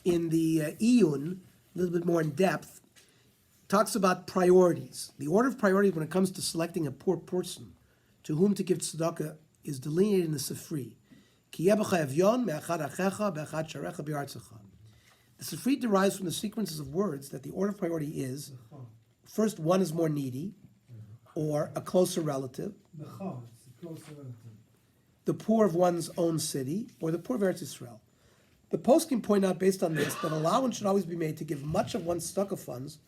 in the Iyun, a little bit more in depth, talks about priorities. The order of priority when it comes to selecting a poor person to whom to give tzedakah is delineated in the Sifri. The Sifri derives from the sequences of words that the order of priority is, first, one is more needy, or a closer relative, the poor of one's own city, or the poor of Eretz Yisrael. The post can point out, based on this, that allowance should always be made to give much of one's tzedakah funds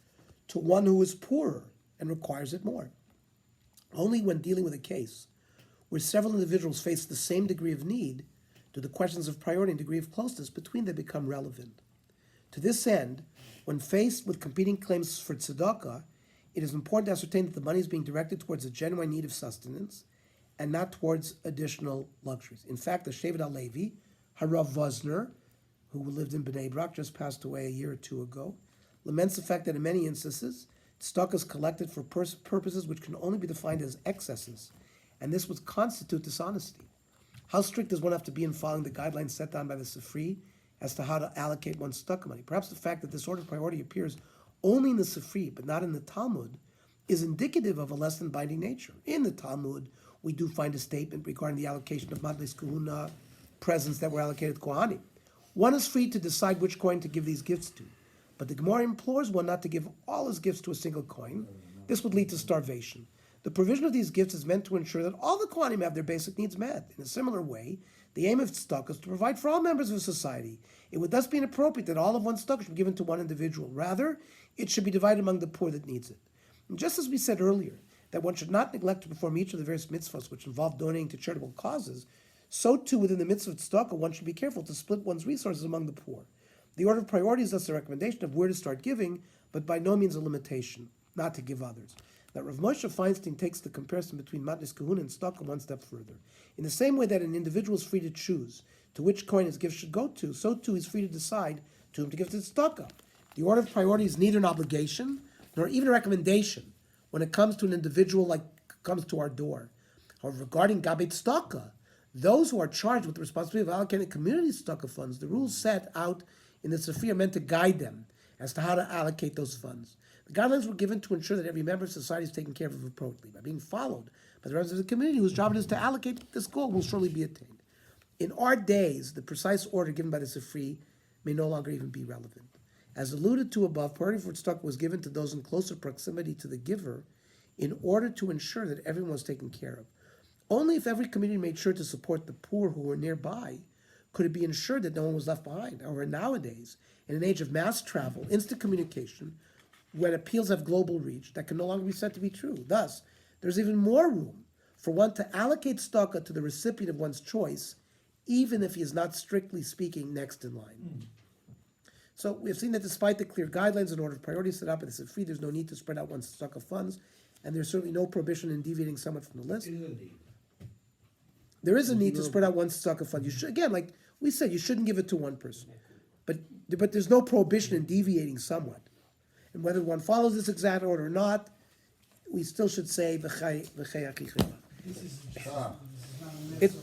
to one who is poorer and requires it more. Only when dealing with a case where several individuals face the same degree of need do the questions of priority and degree of closeness between them become relevant. To this end, when faced with competing claims for tzedakah, it is important to ascertain that the money is being directed towards a genuine need of sustenance and not towards additional luxuries. In fact, the Shevet HaLevi, Harav Vosner, who lived in Bnei Brak, just passed away a year or two ago, laments the fact that in many instances, tzedakah is collected for purposes which can only be defined as excesses, and this would constitute dishonesty. How strict does one have to be in following the guidelines set down by the Sifri as to how to allocate one's tzedakah money? Perhaps the fact that this order of priority appears only in the Sifri, but not in the Talmud, is indicative of a less than binding nature. In the Talmud, we do find a statement regarding the allocation of Madlis Kahuna presents that were allocated to Kohanim. One is free to decide which coin to give these gifts to, but the Gemara implores one not to give all his gifts to a single coin. This would lead to starvation. The provision of these gifts is meant to ensure that all the Kohanim have their basic needs met. In a similar way, the aim of tzedakah is to provide for all members of society. It would thus be inappropriate that all of one's tzedakah should be given to one individual. Rather, it should be divided among the poor that needs it. And just as we said earlier, that one should not neglect to perform each of the various mitzvahs which involve donating to charitable causes, so too within the mitzvah of tzedakah, one should be careful to split one's resources among the poor. The order of priority is thus a recommendation of where to start giving, but by no means a limitation, not to give others. That Rav Moshe Feinstein takes the comparison between Matnis Kahuna and tzedakah one step further. In the same way that an individual is free to choose to which coin his gift should go to, so too he's free to decide to whom to give his tzedakah. The order of priority is neither an obligation nor even a recommendation when it comes to an individual like comes to our door. However, regarding Gabei tzedakah, those who are charged with the responsibility of allocating community tzedakah funds, the rules set out in the Sifri are meant to guide them as to how to allocate those funds. The guidelines were given to ensure that every member of society is taken care of appropriately by being followed by the residents of the community whose job it is to allocate this goal will surely be attained. In our days, the precise order given by the Sifri may no longer even be relevant. As alluded to above, priority for tzedakah was given to those in closer proximity to the giver in order to ensure that everyone was taken care of. Only if every community made sure to support the poor who were nearby could it be ensured that no one was left behind. However, nowadays, in an age of mass travel, instant communication, when appeals have global reach, that can no longer be said to be true. Thus, there's even more room for one to allocate tzedakah to the recipient of one's choice, even if he is not strictly speaking next in line. So we have seen that despite the clear guidelines and order of priority set up in the Sifri, there's no need to spread out one's tzedakah funds, and there's certainly no prohibition in deviating somewhat from the list. There is a need to spread out one's tzedakah fund. You should, again, like we said, you shouldn't give it to one person. But there's no prohibition in deviating somewhat. And whether one follows this exact order or not, we still should say v'chei achicha. This is